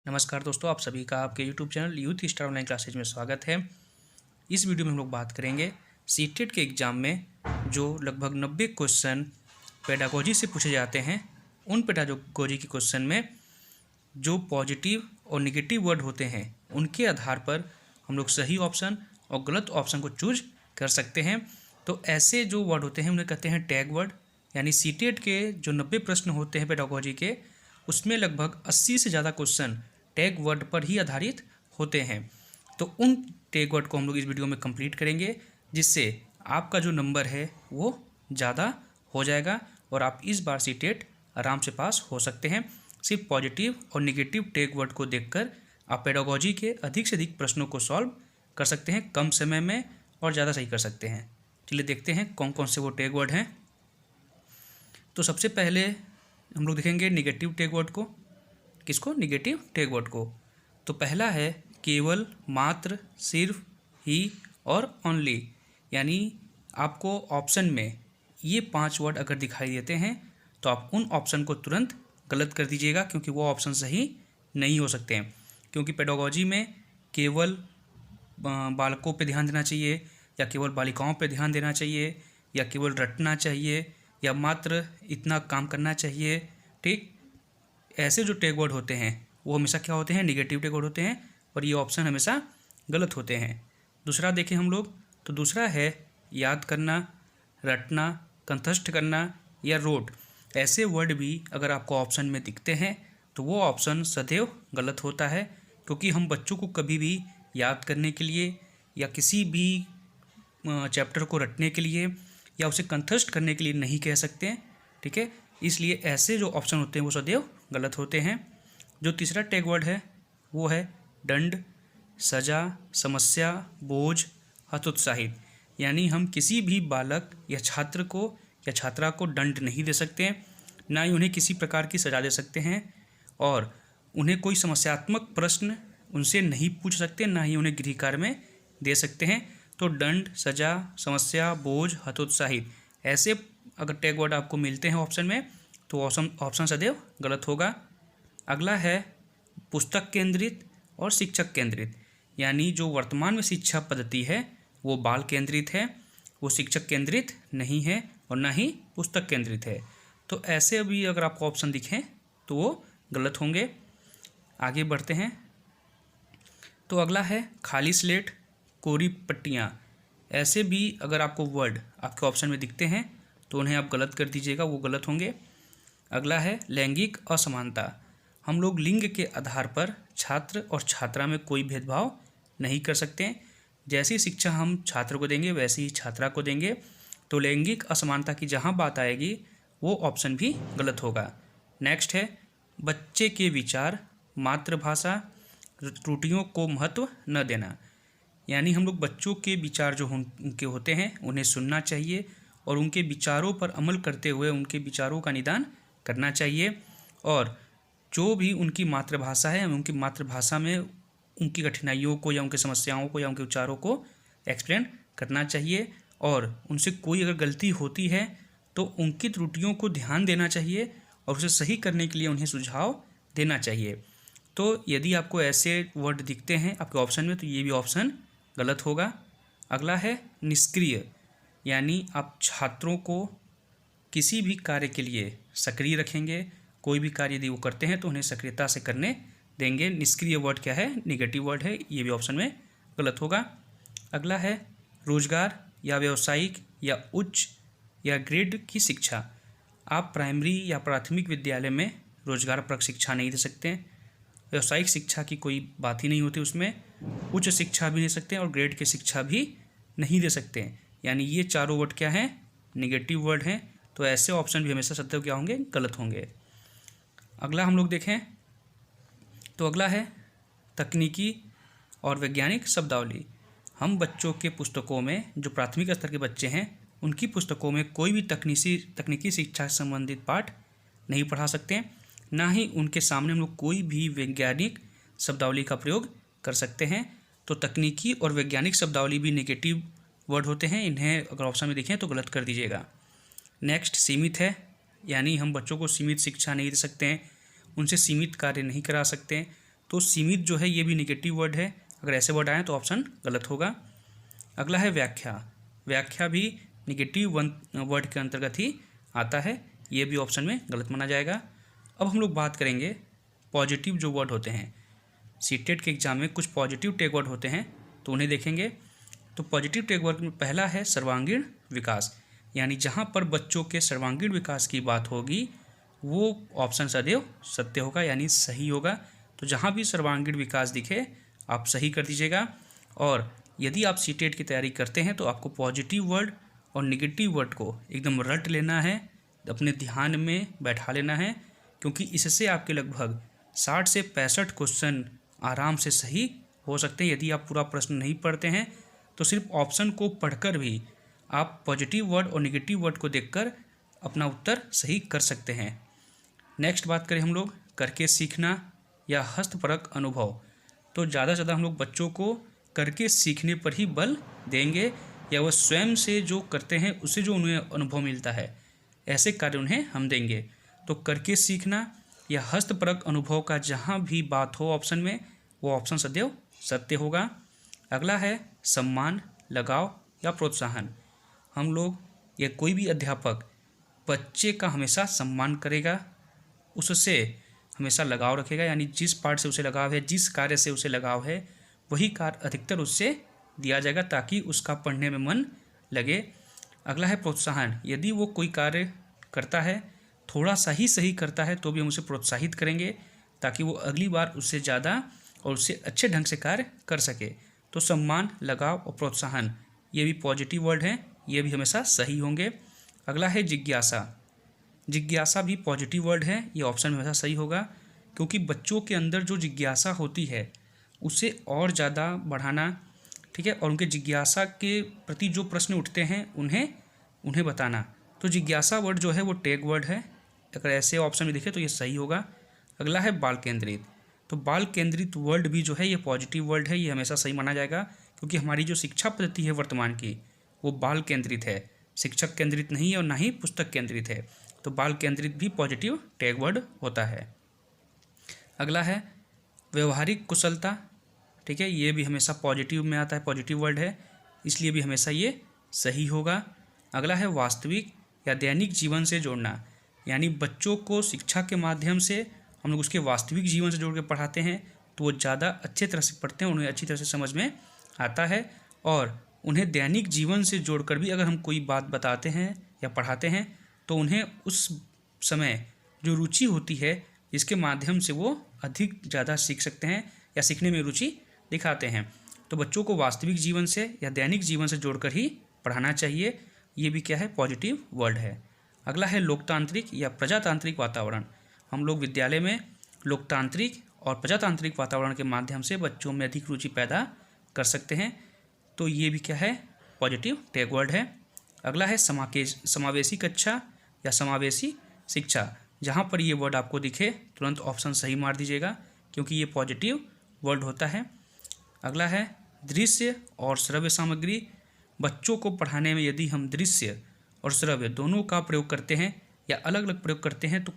नमस्कार दोस्तों, आप सभी का आपके YouTube channel youth star online classes में स्वागत है। इस वीडियो में हम लोग बात करेंगे सीटेट के एग्ज़ाम में जो लगभग 90 क्वेश्चन पेडागोजी से पूछे जाते हैं। उन पेडागोजी के क्वेश्चन में जो पॉजिटिव और नेगेटिव वर्ड होते हैं उनके आधार पर हम लोग सही ऑप्शन और गलत ऑप्शन को चूज कर सकते हैं। तो ऐसे जो वर्ड होते हैं उन्हें कहते हैं टैग वर्ड। यानी सीटेट के जो 90 प्रश्न होते हैं पेडागोजी के, उसमें लगभग 80 से ज़्यादा क्वेश्चन टैग वर्ड पर ही आधारित होते हैं। तो उन टैग वर्ड को हम लोग इस वीडियो में कंप्लीट करेंगे, जिससे आपका जो नंबर है वो ज़्यादा हो जाएगा और आप इस बार सीटेट आराम से पास हो सकते हैं। सिर्फ पॉजिटिव और नेगेटिव टैग वर्ड को देखकर आप पेडागोजी के अधिक से अधिक प्रश्नों को सॉल्व कर सकते हैं कम समय में और ज़्यादा सही कर सकते हैं। चलिए देखते हैं कौन कौन से वो टैग वर्ड हैं। तो सबसे पहले हम लोग देखेंगे नेगेटिव टैग वर्ड को। किसको? नेगेटिव टैग वर्ड को। तो पहला है केवल, मात्र, सिर्फ, ही और ओनली। यानी आपको ऑप्शन में ये 5 वर्ड अगर दिखाई देते हैं तो आप उन ऑप्शन को तुरंत गलत कर दीजिएगा, क्योंकि वो ऑप्शन सही नहीं हो सकते हैं। क्योंकि पेडागोजी में केवल बालकों पे ध्यान देना चाहिए, या केवल बालिकाओं पे ध्यान देना चाहिए, या केवल रटना चाहिए, या मात्र इतना काम करना चाहिए। ठीक, ऐसे जो टैग वर्ड होते हैं वो हमेशा क्या होते हैं? नेगेटिव टैग वर्ड होते हैं, और ये ऑप्शन हमेशा गलत होते हैं। दूसरा देखें हम लोग, तो दूसरा है याद करना, रटना, कंठस्थ करना या रोट। ऐसे वर्ड भी अगर आपको ऑप्शन में दिखते हैं तो वो ऑप्शन सदैव गलत होता है, क्योंकि हम बच्चों को कभी भी याद करने के लिए या किसी भी चैप्टर को रटने के लिए या उसे कंठस्थ करने के लिए नहीं कह सकते हैं। ठीक है, इसलिए ऐसे जो ऑप्शन होते हैं वो सदैव गलत होते हैं। जो तीसरा टैग वर्ड है वो है दंड, सजा, समस्या, बोझ, हतोत्साहित। यानी हम किसी भी बालक या छात्र को या छात्रा को दंड नहीं दे सकते हैं, ना ही उन्हें किसी प्रकार की सजा दे सकते हैं, और उन्हें कोई समस्यात्मक प्रश्न उनसे नहीं पूछ सकते, ना ही उन्हें गृह कार्य में दे सकते हैं। तो दंड, सजा, समस्या, बोझ, हतोत्साहित ऐसे अगर टैग वर्ड आपको मिलते हैं ऑप्शन में तो ऑप्शन सदैव गलत होगा। अगला है पुस्तक केंद्रित और शिक्षक केंद्रित। यानी जो वर्तमान में शिक्षा पद्धति है वो बाल केंद्रित है, वो शिक्षक केंद्रित नहीं है और ना ही पुस्तक केंद्रित है। तो ऐसे भी अगर आपको ऑप्शन दिखें तो वो गलत होंगे। आगे बढ़ते हैं। तो अगला है खाली स्लेट, कोरी पट्टियाँ। ऐसे भी अगर आपको वर्ड आपके ऑप्शन में दिखते हैं तो उन्हें आप गलत कर दीजिएगा, वो गलत होंगे। अगला है लैंगिक असमानता। हम लोग लिंग के आधार पर छात्र और छात्रा में कोई भेदभाव नहीं कर सकते हैं। जैसी शिक्षा हम छात्र को देंगे वैसी ही छात्रा को देंगे। तो लैंगिक असमानता की जहाँ बात आएगी वो ऑप्शन भी गलत होगा। नेक्स्ट है बच्चे के विचार, मातृभाषा, त्रुटियों को महत्व न देना। यानी हम लोग बच्चों के विचार जो उनके होते हैं उन्हें सुनना चाहिए और उनके विचारों पर अमल करते हुए उनके विचारों का निदान करना चाहिए, और जो भी उनकी मातृभाषा है उनकी मातृभाषा में उनकी कठिनाइयों को या उनकी समस्याओं को या उनके विचारों को एक्सप्लेन करना चाहिए। और उनसे कोई अगर गलती होती है तो उनकी त्रुटियों को ध्यान देना चाहिए और उसे सही करने के लिए उन्हें सुझाव देना चाहिए। तो यदि आपको ऐसे वर्ड दिखते हैं आपके ऑप्शन में तो ये भी ऑप्शन गलत होगा। अगला है निष्क्रिय। यानी आप छात्रों को किसी भी कार्य के लिए सक्रिय रखेंगे, कोई भी कार्य यदि वो करते हैं तो उन्हें सक्रियता से करने देंगे। निष्क्रिय वर्ड क्या है? निगेटिव वर्ड है, ये भी ऑप्शन में गलत होगा। अगला है रोजगार या व्यावसायिक या उच्च या ग्रेड की शिक्षा। आप प्राइमरी या प्राथमिक विद्यालय में रोजगारपरक शिक्षा नहीं दे सकते हैं, व्यावसायिक शिक्षा की कोई बात ही नहीं होती उसमें, उच्च शिक्षा भी नहीं सकते और ग्रेड की शिक्षा भी नहीं दे सकते हैं। यानी ये चारों वर्ड क्या हैं? निगेटिव वर्ड हैं। तो ऐसे ऑप्शन भी हमेशा सदैव क्या होंगे? गलत होंगे। अगला हम लोग देखें तो अगला है तकनीकी और वैज्ञानिक शब्दावली। हम बच्चों के पुस्तकों में जो प्राथमिक स्तर के बच्चे हैं उनकी पुस्तकों में कोई भी तकनीकी शिक्षा से संबंधित पाठ नहीं पढ़ा सकते हैं, ना ही उनके सामने हम लोग कोई भी वैज्ञानिक शब्दावली का प्रयोग कर सकते हैं। तो तकनीकी और वैज्ञानिक शब्दावली भी नेगेटिव वर्ड होते हैं, इन्हें अगर ऑप्शन में दिखें तो गलत कर दीजिएगा। नेक्स्ट सीमित है। यानी हम बच्चों को सीमित शिक्षा नहीं दे सकते हैं, उनसे सीमित कार्य नहीं करा सकते हैं। तो सीमित जो है ये भी निगेटिव वर्ड है, अगर ऐसे वर्ड आए तो ऑप्शन गलत होगा। अगला है व्याख्या। व्याख्या भी निगेटिव वर्ड के अंतर्गत ही आता है, ये भी ऑप्शन में गलत माना जाएगा। अब हम लोग बात करेंगे पॉजिटिव जो वर्ड होते हैं। सीटेट के एग्जाम में कुछ पॉजिटिव टैग वर्ड होते हैं, तो उन्हें देखेंगे। तो पॉजिटिव टैग वर्ड में पहला है सर्वांगीण विकास, यानी जहाँ पर बच्चों के सर्वांगीण विकास की बात होगी वो ऑप्शन सदैव सत्य होगा, यानी सही होगा। तो जहाँ भी सर्वांगीण विकास दिखे आप सही कर दीजिएगा। और यदि आप सीटेट की तैयारी करते हैं तो आपको पॉजिटिव वर्ड और निगेटिव वर्ड को एकदम रट लेना है, अपने ध्यान में बैठा लेना है, क्योंकि इससे आपके लगभग 60 से 65 क्वेश्चन आराम से सही हो सकते हैं। यदि आप पूरा प्रश्न नहीं पढ़ते हैं तो सिर्फ ऑप्शन को पढ़कर भी आप पॉजिटिव वर्ड और निगेटिव वर्ड को देखकर अपना उत्तर सही कर सकते हैं। नेक्स्ट बात करें हम लोग करके सीखना या हस्तपरक अनुभव। तो ज़्यादा से ज़्यादा हम लोग बच्चों को करके सीखने पर ही बल देंगे, या वह स्वयं से जो करते हैं उससे जो उन्हें अनुभव मिलता है ऐसे कार्य उन्हें हम देंगे। तो करके सीखना या हस्तपरक अनुभव का जहाँ भी बात हो ऑप्शन में, वो ऑप्शन सदैव सत्य होगा। अगला है सम्मान, लगाव या प्रोत्साहन। हम लोग या कोई भी अध्यापक बच्चे का हमेशा सम्मान करेगा, उससे हमेशा लगाव रखेगा, यानी जिस पार्ट से उसे लगाव है, जिस कार्य से उसे लगाव है, वही कार्य अधिकतर उससे दिया जाएगा ताकि उसका पढ़ने में मन लगे। अगला है प्रोत्साहन। यदि वो कोई कार्य करता है, थोड़ा सा ही सही करता है, तो भी हम उसे प्रोत्साहित करेंगे ताकि वो अगली बार उससे ज़्यादा और उससे अच्छे ढंग से कार्य कर सके। तो सम्मान, लगाव और प्रोत्साहन ये भी पॉजिटिव वर्ड हैं, ये भी हमेशा सही होंगे। अगला है जिज्ञासा। जिज्ञासा भी पॉजिटिव वर्ड है, ये ऑप्शन हमेशा सही होगा, क्योंकि बच्चों के अंदर जो जिज्ञासा होती है उसे और ज़्यादा बढ़ाना, ठीक है, और उनके जिज्ञासा के प्रति जो प्रश्न उठते हैं उन्हें बताना। तो जिज्ञासा वर्ड जो है वो टैग वर्ड है, अगर ऐसे ऑप्शन में दिखे तो ये सही होगा। अगला है बाल केंद्रित। तो बाल केंद्रित वर्ड भी जो है ये पॉजिटिव वर्ड है, ये हमेशा सही माना जाएगा, क्योंकि हमारी जो शिक्षा पद्धति है वर्तमान की वो बाल केंद्रित है, शिक्षक केंद्रित नहीं है और ना ही पुस्तक केंद्रित है। तो बाल केंद्रित भी पॉजिटिव टैग वर्ड होता है। अगला है व्यवहारिक कुशलता, ठीक है, ये भी हमेशा पॉजिटिव में आता है, पॉजिटिव वर्ड है, इसलिए भी हमेशा ये सही होगा। अगला है वास्तविक या दैनिक जीवन से जोड़ना, यानी बच्चों को शिक्षा के माध्यम से हम लोग उसके वास्तविक जीवन से जोड़ के पढ़ाते हैं तो वो ज़्यादा अच्छे तरह से पढ़ते हैं, उन्हें अच्छी तरह से समझ में आता है। और उन्हें दैनिक जीवन से जोड़कर भी अगर हम कोई बात बताते हैं या पढ़ाते हैं तो उन्हें उस समय जो रुचि होती है इसके माध्यम से वो अधिक ज़्यादा सीख सकते हैं या सीखने में रुचि दिखाते हैं। तो बच्चों को वास्तविक जीवन से या दैनिक जीवन से जोड़कर ही पढ़ाना चाहिए, ये भी क्या है, पॉजिटिव वर्ड है। अगला है लोकतांत्रिक या प्रजातांत्रिक वातावरण। हम लोग विद्यालय में लोकतांत्रिक और प्रजातांत्रिक वातावरण के माध्यम से बच्चों में अधिक रुचि पैदा कर सकते हैं, तो ये भी क्या है, पॉजिटिव टैग वर्ड है। अगला है समावेशी कक्षा या समावेशी शिक्षा। जहाँ पर ये वर्ड आपको दिखे तुरंत ऑप्शन सही मार दीजिएगा, क्योंकि ये पॉजिटिव वर्ड होता है। अगला है दृश्य और श्रव्य सामग्री। बच्चों को पढ़ाने में यदि हम दृश्य और श्रव्य दोनों का प्रयोग करते हैं या अलग अलग प्रयोग करते हैं तो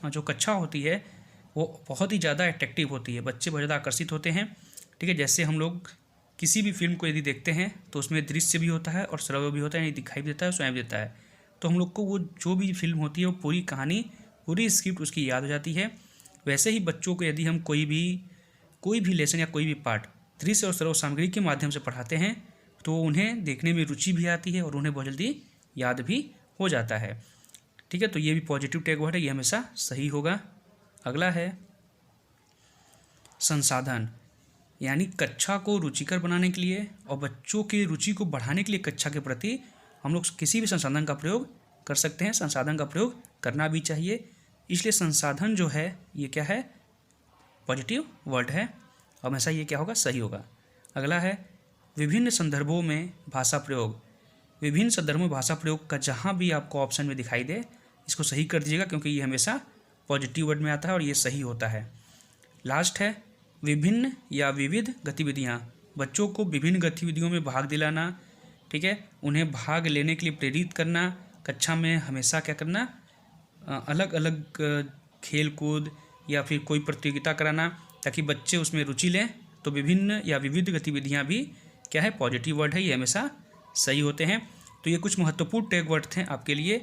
जो कक्षा होती है वो बहुत ही ज़्यादा अट्रैक्टिव होती है, बच्चे बहुत ज़्यादा आकर्षित होते हैं, ठीक है। जैसे हम लोग किसी भी फिल्म को यदि देखते हैं तो उसमें दृश्य भी होता है और श्रव्य भी होता है, यानी दिखाई भी देता है, सुनाई भी देता है। तो हम लोग को वो जो भी फिल्म होती है वो पूरी कहानी, पूरी स्क्रिप्ट उसकी याद हो जाती है। वैसे ही बच्चों को यदि हम कोई भी लेसन या कोई भी पार्ट दृश्य और श्रव्य सामग्री के माध्यम से पढ़ाते हैं तो उन्हें देखने में रुचि भी आती है और उन्हें बहुत जल्दी याद भी हो जाता है, ठीक है। तो ये भी पॉजिटिव टैग वर्ड है, ये हमेशा सही होगा। अगला है संसाधन, यानी कक्षा को रुचिकर बनाने के लिए और बच्चों की रुचि को बढ़ाने के लिए कक्षा के प्रति हम लोग किसी भी संसाधन का प्रयोग कर सकते हैं, संसाधन का प्रयोग करना भी चाहिए, इसलिए संसाधन जो है ये क्या है, पॉजिटिव वर्ड है, हमेशा ये क्या होगा, सही होगा। अगला है विभिन्न संदर्भों में भाषा प्रयोग। विभिन्न संदर्भों में भाषा प्रयोग का जहाँ भी आपको ऑप्शन में दिखाई दे इसको सही कर दीजिएगा, क्योंकि ये हमेशा पॉजिटिव वर्ड में आता है और ये सही होता है। लास्ट है विभिन्न या विविध गतिविधियाँ। बच्चों को विभिन्न गतिविधियों में भाग दिलाना, ठीक है, उन्हें भाग लेने के लिए प्रेरित करना, कक्षा में हमेशा क्या करना, अलग अलग खेल कूद या फिर कोई प्रतियोगिता कराना ताकि बच्चे उसमें रुचि लें। तो विभिन्न या विविध गतिविधियाँ भी क्या है, पॉजिटिव वर्ड है, ये हमेशा सही होते हैं। तो ये कुछ महत्वपूर्ण टैग वर्ड थे आपके लिए,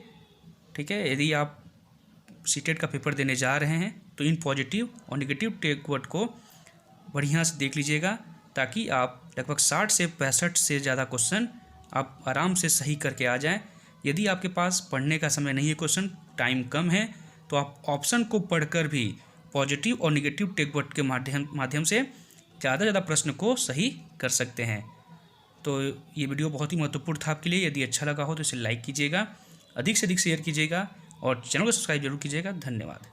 ठीक है। यदि आप सीटेट का पेपर देने जा रहे हैं तो इन पॉजिटिव और नेगेटिव टैग वर्ड को बढ़िया से देख लीजिएगा, ताकि आप लगभग 60 से 65 से ज़्यादा क्वेश्चन आप आराम से सही करके आ जाएं। यदि आपके पास पढ़ने का समय नहीं है, क्वेश्चन टाइम कम है, तो आप ऑप्शन को पढ़कर भी पॉजिटिव और नेगेटिव टैग वर्ड के माध्यम से ज़्यादा प्रश्न को सही कर सकते हैं। तो ये वीडियो बहुत ही महत्वपूर्ण था आपके लिए। यदि अच्छा लगा हो तो इसे लाइक कीजिएगा, अधिक से अधिक शेयर कीजिएगा और चैनल को सब्सक्राइब जरूर कीजिएगा। धन्यवाद।